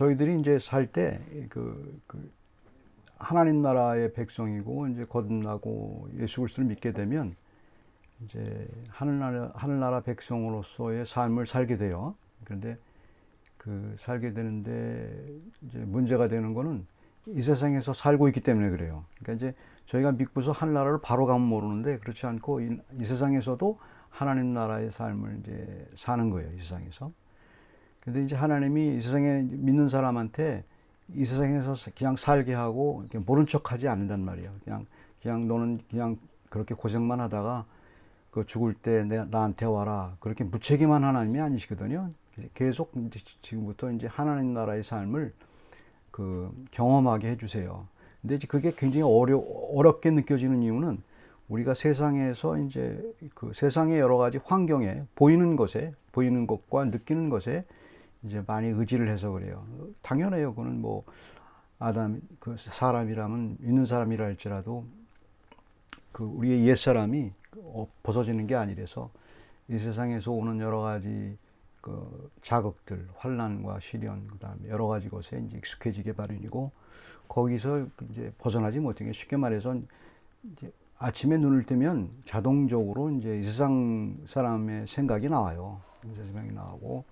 저희들이 이제 살 때 하나님 나라의 백성이고 이제 거듭나고 예수 그리스도를 믿게 되면 이제 하늘나라 백성으로서의 삶을 살게 돼요. 그런데 살게 되는데 이제 문제가 되는 거는 이 세상에서 살고 있기 때문에 그래요. 그러니까 이제 저희가 믿고서 하늘나라를 바로 가면 모르는데 그렇지 않고 이 세상에서도 하나님 나라의 삶을 이제 사는 거예요. 이 세상에서. 근데 이제 하나님이 이 세상에 믿는 사람한테 이 세상에서 그냥 살게 하고 모른 척 하지 않는단 말이에요. 그냥 너는 그냥 그렇게 고생만 하다가 그 죽을 때 나한테 와라. 그렇게 무책임한 하나님이 아니시거든요. 계속 이제 지금부터 이제 하나님 나라의 삶을 경험하게 해주세요. 근데 이제 그게 굉장히 어렵게 느껴지는 이유는 우리가 세상에서 이제 세상의 여러 가지 환경에 보이는 것과 느끼는 것에 이제 많이 의지를 해서 그래요. 당연해요. 그거는 뭐 사람이라면 있는 사람이라 할지라도 우리의 옛 사람이 벗어지는 게 아니라서 이 세상에서 오는 여러 가지 자극들, 환난과 시련, 그다음에 여러 가지 것에 이제 익숙해지게 마련이고 거기서 이제 벗어나지 못한 게 쉽게 말해서 이제 아침에 눈을 뜨면 자동적으로 이제 이 세상 사람의 생각이 나와요. 이 세상 생각이 나오고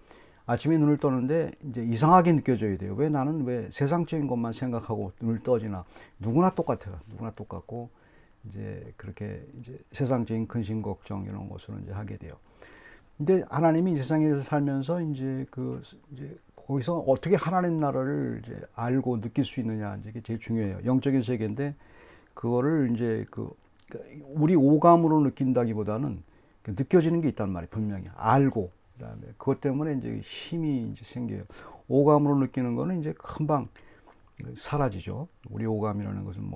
아침에 눈을 떠는데 이제 이상하게 느껴져야 돼요. 나는 왜 세상적인 것만 생각하고 눈을 떠지나? 누구나 똑같아요. 누구나 똑같고 이제 그렇게 이제 세상적인 근심 걱정 이런 것을 이제 하게 돼요. 근데 하나님이 이 세상에서 살면서 이제 거기서 어떻게 하나님 나라를 이제 알고 느낄 수 있느냐 이제 이게 제일 중요해요. 영적인 세계인데 그거를 이제 우리 오감으로 느낀다기보다는 느껴지는 게 있단 말이에요. 분명히 알고 그다음에 그것 때문에 이제 힘이 이제 생겨요. 오감으로 느끼는 거는 이제 금방 사라지죠. 우리 오감이라는 것은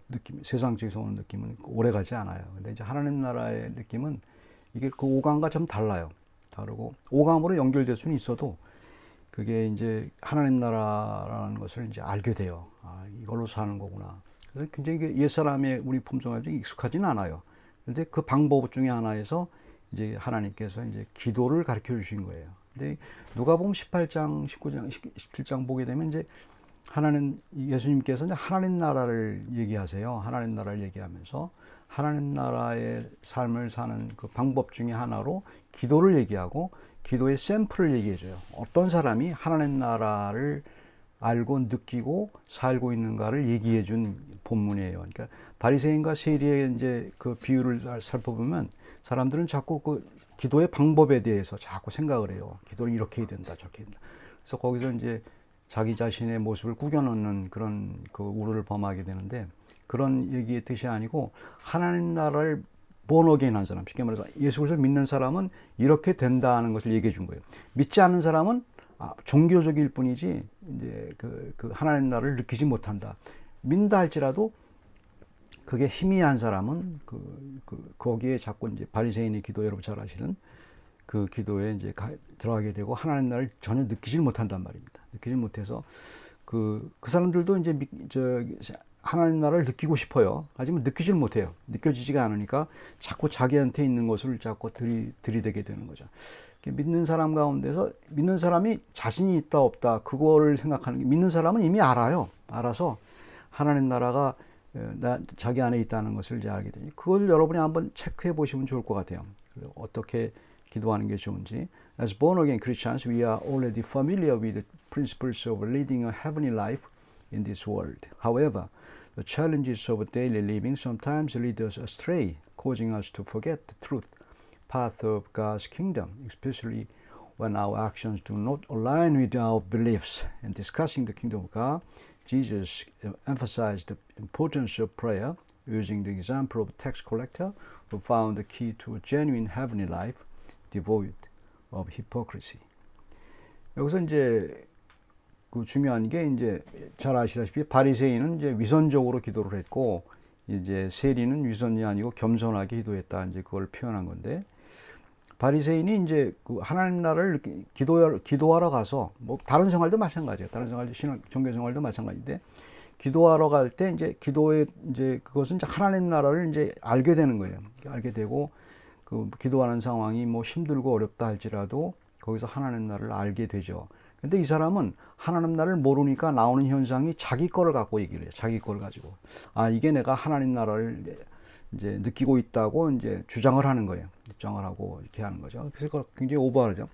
느낌, 세상적에서 오는 느낌은 오래 가지 않아요. 근데 이제 하나님 나라의 느낌은 이게 그 오감과 좀 달라요. 다르고 오감으로 연결될 수는 있어도 그게 이제 하나님 나라라는 것을 이제 알게 돼요. 아, 이걸로 사는 거구나. 그래서 굉장히 옛사람의 우리 품성에 익숙하지는 않아요. 근데 그 방법 중에 하나에서 이제 하나님께서 이제 기도를 가르쳐 주신 거예요. 근데 누가복음 18장, 19장, 17장 보게 되면 이제 예수님께서 이제 하나님 나라를 얘기하세요. 하나님 나라를 얘기하면서 하나님 나라의 삶을 사는 그 방법 중에 하나로 기도를 얘기하고 기도의 샘플을 얘기해줘요. 어떤 사람이 하나님 나라를 알고 느끼고 살고 있는가를 얘기해준 본문이에요. 그러니까 바리새인과 세리의 이제 그 비유를 살펴보면 사람들은 자꾸 기도의 방법에 대해서 자꾸 생각을 해요. 기도는 이렇게 해야 된다, 저렇게 해야 된다. 그래서 거기서 이제 자기 자신의 모습을 구겨놓는 그런 우를 범하게 되는데 그런 얘기의 뜻이 아니고 하나님 나라를 본어게인 한 사람, 쉽게 말해서 예수 그리스도를 믿는 사람은 이렇게 된다는 것을 얘기해 준 거예요. 믿지 않는 사람은 종교적일 뿐이지 이제 하나님 나라를 느끼지 못한다. 믿는다 할지라도 그게 희미한 사람은 거기에 자꾸 이제 바리새인의 기도 여러분 잘 아시는 그 기도에 이제 들어가게 되고 하나님 나라를 전혀 느끼질 못한단 말입니다. 느끼질 못해서 그 사람들도 이제 하나님 나라를 느끼고 싶어요. 하지만 느끼질 못해요. 느껴지지가 않으니까 자꾸 자기한테 있는 것을 자꾸 들이대게 되는 거죠. 믿는 사람 가운데서 믿는 사람이 자신이 있다 없다 그거를 생각하는 게 믿는 사람은 이미 알아요. 알아서 하나님 나라가 자기 안에 있다는 것을 이제 알게 되니 그걸 여러분이 한번 체크해 보시면 좋을 것 같아요. 어떻게 기도하는 게 좋은지. As born again Christians, we are already familiar with the principles of leading a heavenly life in this world. However, the challenges of daily living sometimes lead us astray, causing us to forget the truth path of God's kingdom, especially when our actions do not align with our beliefs. In discussing the kingdom of God, Jesus emphasized the importance of prayer, using the example of a tax collector who found the key to a genuine heavenly life, devoid of hypocrisy. 여기서 이제 중요한 게 이제 잘 아시다시피 바리새인은 이제 위선적으로 기도를 했고 이제 세리는 위선이 아니고 겸손하게 기도했다 이제 그걸 표현한 건데 바리새인이 이제 하나님 나라를 기도하러 가서 다른 생활도 마찬가지예요. 다른 생활도 종교 생활도 마찬가지인데 기도하러 갈 때 이제 기도의 이제 그것은 이제 하나님 나라를 이제 알게 되는 거예요. 알게 되고 기도하는 상황이 힘들고 어렵다 할지라도 거기서 하나님 나라를 알게 되죠. 근데 이 사람은 하나님 나라를 모르니까 나오는 현상이 자기 거를 갖고 얘기를 해요. 자기 거를 가지고. 아, 이게 내가 하나님 나라를 이제 느끼고 있다고 이제 주장을 하는 거예요. 주장을 하고 이렇게 하는 거죠. 그래서 굉장히 오버하죠.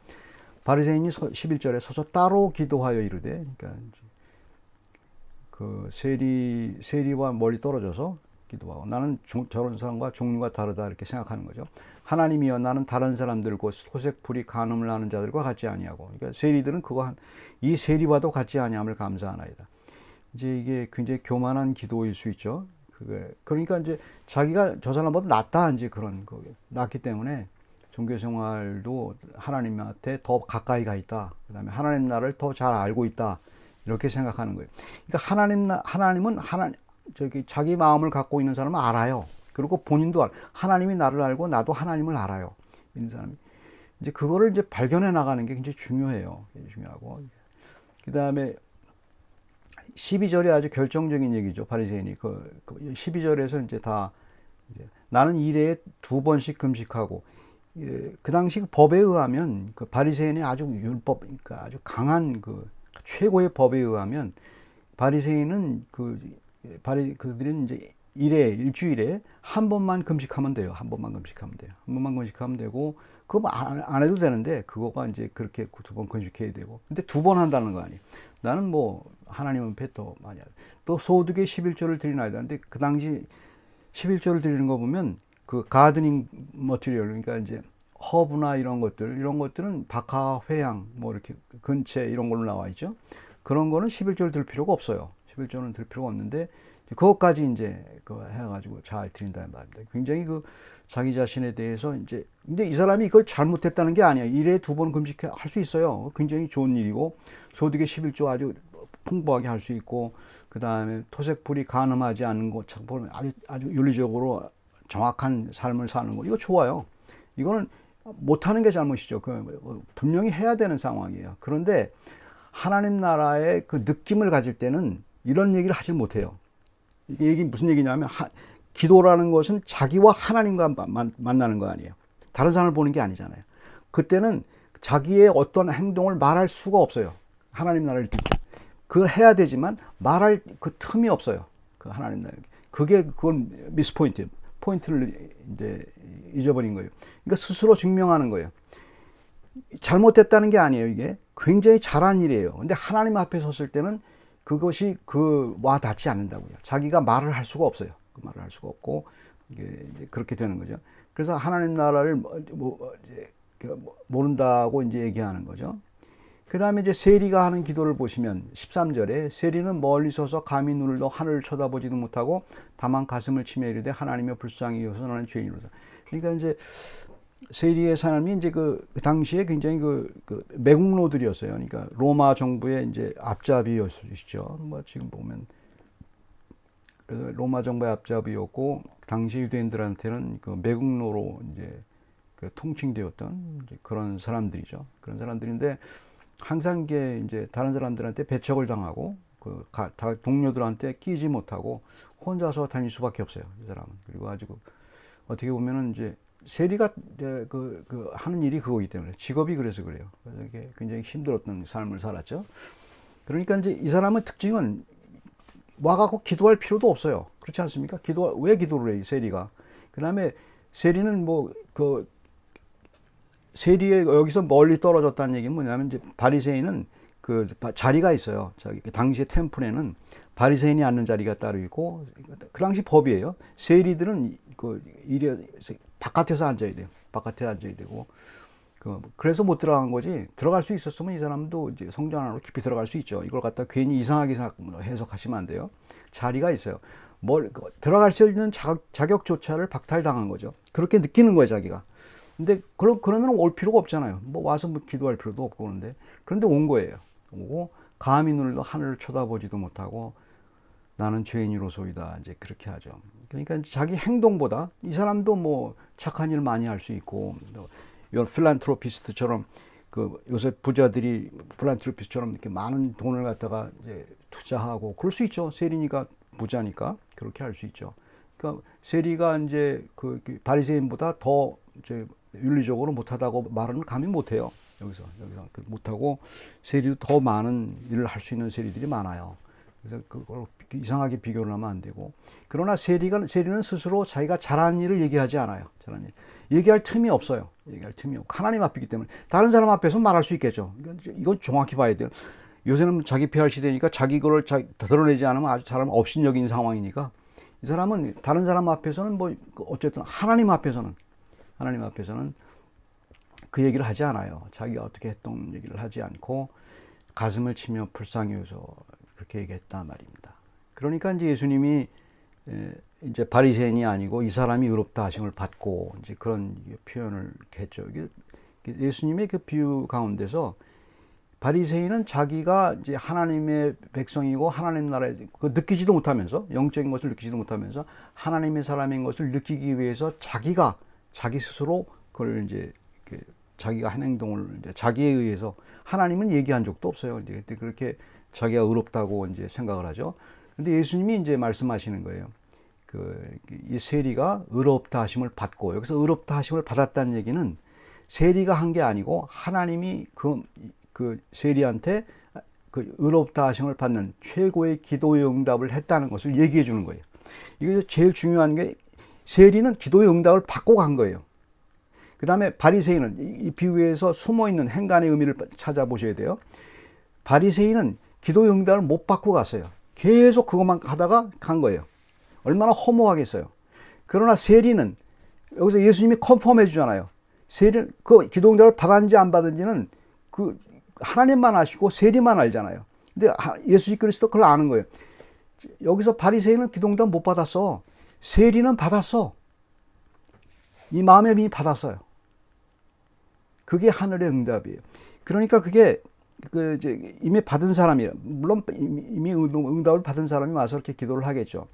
바리새인이 11절에 서서 따로 기도하여 이르되, 그러니까 그 세리와 멀리 떨어져서 기도하고, 나는 저런 사람과 종류가 다르다 이렇게 생각하는 거죠. 하나님이여, 나는 다른 사람들과 소색풀이 간음을 하는 자들과 같지 아니하고, 그러니까 세리들은 이 세리와도 같지 아니함을 감사하나이다. 이제 이게 굉장히 교만한 기도일 수 있죠. 그러니까 이제 자기가 저 사람보다 낫다, 이제 그런 거, 낫기 때문에 종교 생활도 하나님한테 더 가까이 가 있다. 그다음에 하나님 나라를 더 잘 알고 있다. 이렇게 생각하는 거예요. 그러니까 하나님은 자기 마음을 갖고 있는 사람은 알아요. 그리고 본인도 하나님이 나를 알고 나도 하나님을 알아요. 있는 사람이 이제 그거를 이제 발견해 나가는 게 굉장히 중요해요. 중요하고, 그다음에 12절에 아주 결정적인 얘기죠. 바리새인이 12절에서 이제 나는 일에 2번씩 금식하고, 그 당시 법에 의하면 그 바리새인의 아주 그러니까 아주 강한 최고의 법에 의하면 바리새인은 그들은 이제 일주일에 한 번만 금식하면 돼요. 한 번만 금식하면 돼요. 한 번만 금식하면 되고, 그거 안 해도 되는데, 그거가 이제 그렇게 2번 금식해야 되고. 근데 2번 한다는 거 아니에요. 나는 뭐, 하나님 앞에 더 많이 하죠. 또 소득의 11조를 드리나이다. 근데 그 당시 11조를 드리는 거 보면, 가드닝 머티리얼, 그러니까 이제 허브나 이런 것들은 박하, 회양, 뭐 이렇게 근체 이런 걸로 나와 있죠. 그런 거는 11조를 들 필요가 없어요. 11조는 들 필요가 없는데, 그것까지 이제 해가지고 잘 드린다는 말입니다. 굉장히 자기 자신에 대해서 이제, 근데 이 사람이 이걸 잘못했다는 게 아니에요. 일에 2번 금식할 수 있어요. 굉장히 좋은 일이고, 소득의 11조 아주 풍부하게 할 수 있고, 그 다음에 토색풀이 간음하지 않는 것, 아주 윤리적으로 정확한 삶을 사는 거, 이거 좋아요. 이거는 못하는 게 잘못이죠. 분명히 해야 되는 상황이에요. 그런데 하나님 나라의 그 느낌을 가질 때는 이런 얘기를 하지 못해요. 이게 무슨 얘기냐면, 기도라는 것은 자기와 하나님과 만나는 거 아니에요. 다른 사람을 보는 게 아니잖아요. 그때는 자기의 어떤 행동을 말할 수가 없어요. 하나님 나라를 그걸 해야 되지만 말할 그 틈이 없어요. 하나님 나라. 그건 미스포인트. 포인트를 이제 잊어버린 거예요. 그러니까 스스로 증명하는 거예요. 잘못됐다는 게 아니에요. 이게 굉장히 잘한 일이에요. 근데 하나님 앞에 섰을 때는 그것이 와 닿지 않는다고요. 자기가 말을 할 수가 없어요. 말을 할 수가 없고, 이게 이제 그렇게 되는 거죠. 그래서 하나님 나라를 모른다고 이제 얘기하는 거죠. 그 다음에 이제 세리가 하는 기도를 보시면 13절에, 세리는 멀리 서서 감히 눈을 더 하늘을 쳐다보지도 못하고 다만 가슴을 치며 이르되 하나님의 불쌍히 여호서 나는 죄인으로서. 그러니까 이제 세리의 삶이 이제 그 당시에 굉장히 매국노들이었어요. 그러니까 로마 정부의 이제 앞잡이였죠. 뭐 지금 보면 그래서 로마 정부의 앞잡이였고, 당시 유대인들한테는 매국노로 이제 통칭되었던 이제 그런 사람들이죠. 그런 사람들인데, 항상 이제 다른 사람들한테 배척을 당하고, 동료들한테 끼지 못하고 혼자서 다닐 수밖에 없어요. 이 사람은. 그리고 아주 어떻게 보면은 이제 세리가 하는 일이 그거기 때문에, 직업이 그래서 그래요. 그래서 이게 굉장히 힘들었던 삶을 살았죠. 그러니까 이제 이 사람의 특징은 와갖고 기도할 필요도 없어요. 그렇지 않습니까? 왜 기도를 해, 세리가? 그 다음에 세리는 세리에 여기서 멀리 떨어졌다는 얘기는 뭐냐면, 이제 바리새인은 자리가 있어요. 그 당시의 템플에는 바리새인이 앉는 자리가 따로 있고, 그 당시 법이에요. 세리들은 바깥에서 앉아야 돼요. 바깥에 앉아야 되고, 그래서 못 들어간 거지. 들어갈 수 있었으면 이 사람도 이제 성전 안으로 깊이 들어갈 수 있죠. 이걸 갖다 괜히 이상하게 해석하시면 안 돼요. 자리가 있어요. 들어갈 수 있는 자격조차를 박탈당한 거죠. 그렇게 느끼는 거예요, 자기가. 근데 그러면 올 필요가 없잖아요. 와서 기도할 필요도 없고. 그런데 온 거예요. 오고 감히 눈을 하늘을 쳐다보지도 못하고 나는 죄인이로소이다, 이제 그렇게 하죠. 그러니까 자기 행동보다, 이 사람도 착한 일 많이 할 수 있고, 이런 필란트로피스트처럼 요새 부자들이 필란트로피스트처럼 이렇게 많은 돈을 갖다가 이제 투자하고 그럴 수 있죠. 세리니까, 부자니까 그렇게 할 수 있죠. 그러니까 세리가 이제 바리새인보다 더 이제 윤리적으로 못하다고 말은 감히 못해요. 여기서 못하고 세리도 더 많은 일을 할 수 있는 세리들이 많아요. 그래서 그걸 이상하게 비교를 하면 안 되고. 그러나 세리는 스스로 자기가 잘하는 일을 얘기하지 않아요. 잘하는 일. 얘기할 틈이 없어요. 얘기할 틈이 없고. 하나님 앞이기 때문에. 다른 사람 앞에서 말할 수 있겠죠. 이건 정확히 봐야 돼요. 요새는 자기 PR 시대니까 자기 거를 드러내지 않으면 아주 사람 업신여긴 상황이니까 이 사람은 다른 사람 앞에서는 뭐 어쨌든 하나님 앞에서는 그 얘기를 하지 않아요. 자기가 어떻게 했던 얘기를 하지 않고 가슴을 치며 불쌍히 여겨서 그렇게 얘기했단 말입니다. 그러니까 이제 예수님이 이제 바리새인이 아니고 이 사람이 의롭다 하심을 받고 이제 그런 표현을 했죠. 예수님의 그 비유 가운데서 바리새인은 자기가 이제 하나님의 백성이고 하나님 나라에 느끼지도 못하면서 영적인 것을 느끼지도 못하면서 하나님의 사람인 것을 느끼기 위해서 자기 스스로 그걸 이제 자기가 한 행동을 이제 자기에 의해서 하나님은 얘기한 적도 없어요. 이제 그렇게 자기가 의롭다고 이제 생각을 하죠. 근데 예수님이 이제 말씀하시는 거예요. 이 세리가 의롭다 하심을 받고 여기서 의롭다 하심을 받았다는 얘기는 세리가 한 게 아니고 하나님이 그 세리한테 그 의롭다 하심을 받는 최고의 기도의 응답을 했다는 것을 얘기해 주는 거예요. 이게 제일 중요한 게 세리는 기도의 응답을 받고 간 거예요. 그 다음에 바리새인은 이 비유에서 숨어있는 행간의 의미를 찾아보셔야 돼요. 바리새인은 기도의 응답을 못 받고 갔어요. 계속 그것만 하다가 간 거예요. 얼마나 허무하겠어요. 그러나 세리는 여기서 예수님이 컨펌해 주잖아요. 세리는 그 기도 응답을 받았는지 안 받은지는 그 하나님만 아시고 세리만 알잖아요. 근데 예수 그리스도 그걸 아는 거예요. 여기서 바리새인은 기도 응답 못 받았어. 세리는 받았어. 이 마음에 이미 받았어요. 그게 하늘의 응답이에요. 그러니까 그게 이제 이미 받은 사람이 물론 이미 응답을 받은 사람이 와서 이렇게 기도를 하겠죠.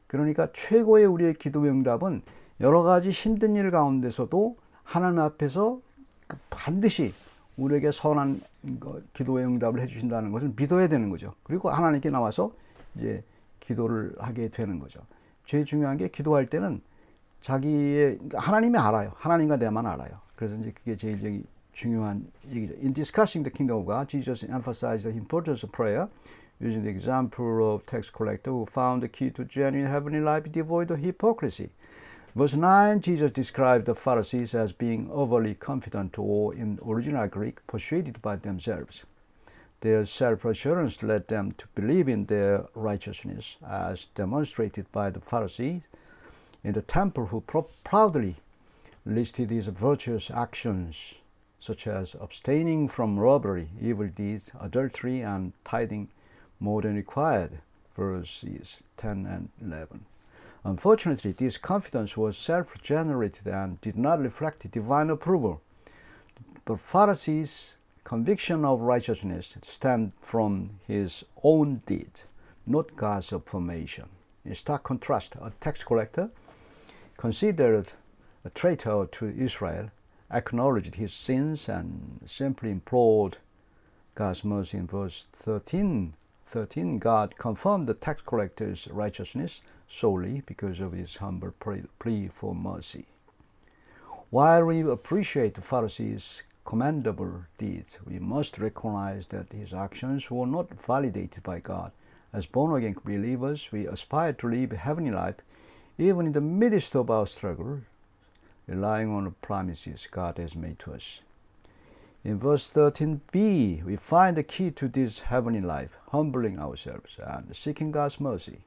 그러니까 최고의 우리의 기도의 응답은 여러 가지 힘든 일 가운데서도 하나님 앞에서 반드시 우리에게 선한 기도의 응답을 해주신다는 것을 믿어야 되는 거죠. 그리고 하나님께 나와서 이제 기도를 하게 되는 거죠. 제일 중요한 게 기도할 때는 하나님이 알아요. 하나님과 내만 알아요. 그래서 이제 그게 제일 중요한 얘기죠. In discussing the kingdom of God, Jesus emphasized the importance of prayer, using the example of tax collector who found the key to genuine heavenly life devoid of hypocrisy. Verse 9, Jesus described the Pharisees as being overly confident or, in original Greek, persuaded by themselves. Their self-assurance led them to believe in their righteousness, as demonstrated by the Pharisees in the temple who proudly listed these virtuous actions, such as abstaining from robbery, evil deeds, adultery, and tithing more than required, verses 10 and 11. Unfortunately, this confidence was self-generated and did not reflect divine approval. The Pharisees' conviction of righteousness stemmed from his own deeds, not God's affirmation. In stark contrast, a tax collector, considered a traitor to Israel, acknowledged his sins and simply implored God's mercy. In verse 13, God confirmed the tax collector's righteousness solely because of his humble plea for mercy. While we appreciate the Pharisees' commendable deeds, we must recognize that his actions were not validated by God. As born-again believers, we aspire to live a heavenly life even in the midst of our struggle, relying on the promises God has made to us. In verse 13b, we find the key to this heavenly life, humbling ourselves and seeking God's mercy.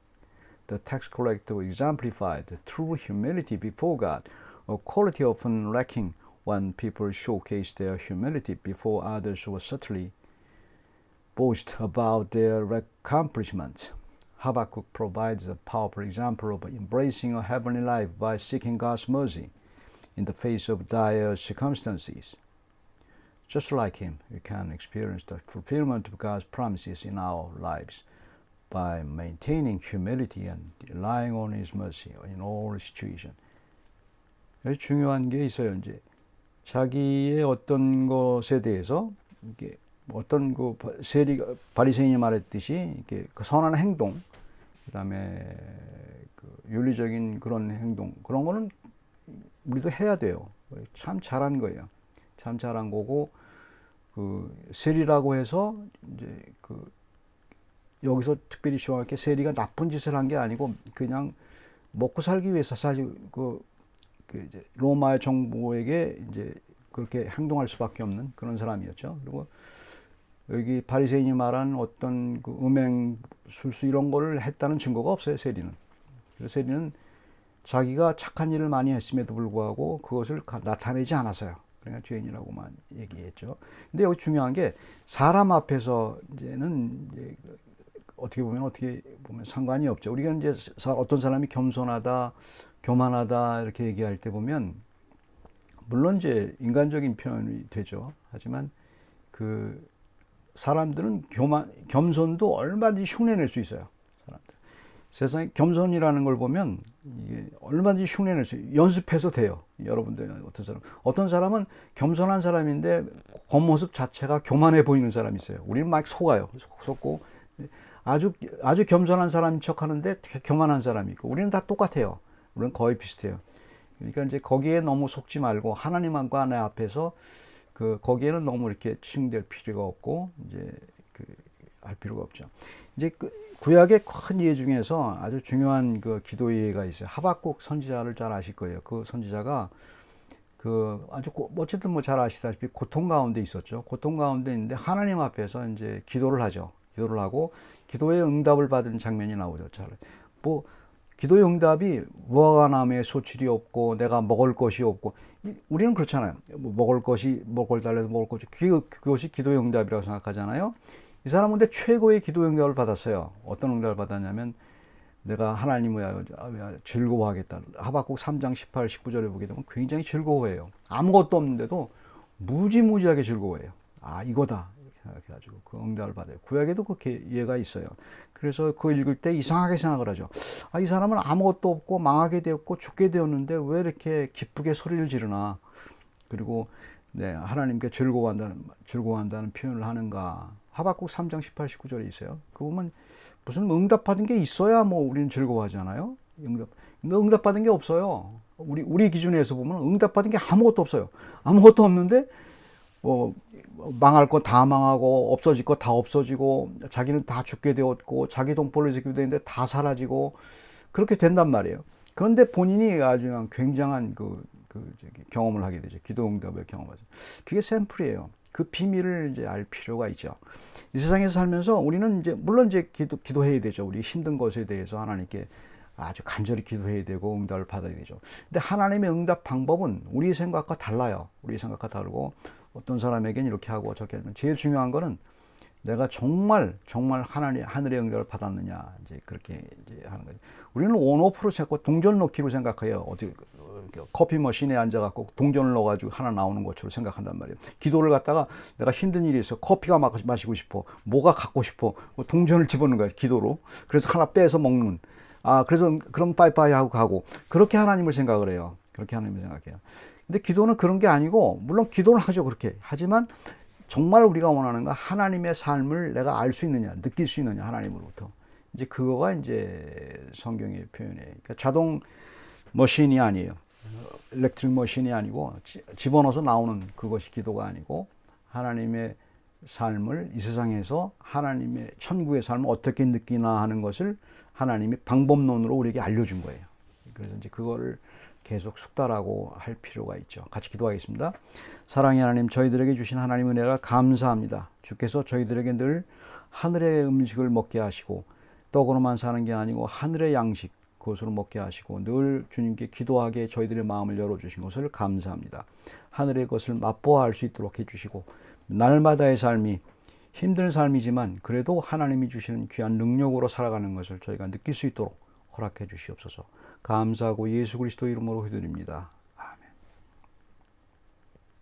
The tax collector exemplified true humility before God, a quality often lacking when people showcase their humility before others or subtly boast about their accomplishments. Habakkuk provides a powerful example of embracing a heavenly life by seeking God's mercy in the face of dire circumstances. Just like him, we can experience the fulfillment of God's promises in our lives by maintaining humility and relying on His mercy in all situations. 중요한 게 있어요. 이제 자기의 어떤 것에 대해서 이게 어떤 그 바리새인이 말했듯이 이게 그 선한 행동, 그다음에 그 윤리적인 그런 행동, 그런 거는 우리도 해야 돼요. 참 잘한 거예요. 참 잘한 거고, 그 세리라고 해서 이제 그 여기서 특별히 시험할 게 세리가 나쁜 짓을 한 게 아니고 그냥 먹고 살기 위해서 사실 그 이제 로마의 정부에게 이제 그렇게 행동할 수밖에 없는 그런 사람이었죠. 그리고 여기 바리새인이 말한 어떤 그 음행, 술수 이런 거를 했다는 증거가 없어요, 세리는. 그래서 세리는 자기가 착한 일을 많이 했음에도 불구하고 그것을 나타내지 않았어요. 그러니까 죄인이라고만 얘기했죠. 근데 여기 중요한 게 사람 앞에서 이제는 이제 어떻게 보면 상관이 없죠. 우리가 이제 어떤 사람이 겸손하다, 교만하다 이렇게 얘기할 때 보면 물론 이제 인간적인 표현이 되죠. 하지만 그 사람들은 겸손도 얼마든지 흉내낼 수 있어요. 사람들. 세상에 겸손이라는 걸 보면 이게 얼마든지 흉내낼 수 있어요. 연습해서 돼요. 여러분들 어떤 사람은 겸손한 사람인데 겉모습 자체가 교만해 보이는 사람이 있어요. 우리는 막 속아요. 속고 아주 겸손한 사람인 척하는데 되게 교만한 사람이 있고 우리는 다 똑같아요. 우리는 거의 비슷해요. 그러니까 이제 거기에 너무 속지 말고 하나님과 내 앞에서 거기에는 너무 이렇게 치중될 필요가 없고 이제 할 필요가 없죠. 이제 구약의 큰 예 중에서 아주 중요한 그 기도 예가 있어요. 하박국 선지자를 잘 아실 거예요. 그 선지자가 아주 어쨌든 뭐 잘 아시다시피 고통 가운데 있었죠. 고통 가운데 있는데 하나님 앞에서 이제 기도를 하죠. 기도를 하고 기도의 응답을 받은 장면이 나오죠. 뭐 기도의 응답이 무화과 나무에 소출이 없고 내가 먹을 것이 없고 우리는 그렇잖아요. 먹을 달래서 먹을 것이 그것이 기도의 응답이라고 생각하잖아요. 이 사람은 근데 최고의 기도의 응답을 받았어요. 어떤 응답을 받았냐면 내가 하나님을 즐거워하겠다. 하박국 3장 18, 19절에 보게 되면 굉장히 즐거워해요. 아무것도 없는데도 무지무지하게 즐거워해요. 이거다. 생각해가지고 그 응답을 받아요. 구약에도 그렇게 예가 있어요. 그래서 그거 읽을 때 이상하게 생각을 하죠. 이 사람은 아무것도 없고 망하게 되었고 죽게 되었는데 왜 이렇게 기쁘게 소리를 지르나. 그리고 하나님께 즐거워한다는 표현을 하는가. 하박국 3장 18, 19절에 있어요. 그거 보면 무슨 응답받은 게 있어야 뭐 우리는 즐거워하잖아요. 응답받은 게 없어요. 우리 기준에서 보면 응답받은 게 아무것도 없어요. 아무것도 없는데 망할 거 다 망하고 없어질 거 다 없어지고 자기는 다 죽게 되었고 자기 동포를 지키게 되는데 다 사라지고 그렇게 된단 말이에요. 그런데 본인이 아주 굉장한 경험을 하게 되죠. 기도 응답을 경험하죠. 그게 샘플이에요. 그 비밀을 이제 알 필요가 있죠. 이 세상에서 살면서 우리는 물론 기도해야 되죠. 우리 힘든 것에 대해서 하나님께 아주 간절히 기도해야 되고 응답을 받아야 되죠. 근데 하나님의 응답 방법은 우리 생각과 달라요. 우리 생각과 다르고 어떤 사람에겐 이렇게 하고 저렇게 하면 제일 중요한 거는 내가 정말 하늘의 응답을 받았느냐 이제 그렇게 이제 하는 거죠. 우리는 온오프로 자꾸 동전 넣기로 생각해요. 커피 머신에 앉아갖고 동전을 넣어가지고 하나 나오는 것처럼 생각한단 말이에요. 기도를 갖다가 내가 힘든 일이 있어 커피가 마시고 싶어 뭐가 갖고 싶어 동전을 집어넣는 거야 기도로. 그래서 하나 빼서 먹는. 그래서 그럼 빠이빠이 하고 가고 그렇게 하나님을 생각을 해요. 그렇게 하나님을 생각해요. 근데 기도는 그런 게 아니고 물론 기도는 하죠. 그렇게 하지만 정말 우리가 원하는 건 하나님의 삶을 내가 알 수 있느냐 느낄 수 있느냐 하나님으로부터 이제 그거가 이제 성경의 표현이에요. 그러니까 자동 머신이 아니에요. 일렉트릭 머신이 아니고 집어넣어서 나오는 그것이 기도가 아니고 하나님의 삶을 이 세상에서 하나님의 천국의 삶을 어떻게 느끼나 하는 것을 하나님이 방법론으로 우리에게 알려준 거예요. 그래서 이제 그거를 계속 숙달하고 할 필요가 있죠. 같이 기도하겠습니다. 사랑의 하나님, 저희들에게 주신 하나님 은혜가 감사합니다. 주께서 저희들에게 늘 하늘의 음식을 먹게 하시고 떡으로만 사는 게 아니고 하늘의 양식 그것으로 먹게 하시고 늘 주님께 기도하게 저희들의 마음을 열어주신 것을 감사합니다. 하늘의 것을 맛보아 알 수 있도록 해주시고 날마다의 삶이 힘든 삶이지만 그래도 하나님이 주시는 귀한 능력으로 살아가는 것을 저희가 느낄 수 있도록 허락해 주시옵소서. 감사하고 예수 그리스도 이름으로 기도드립니다.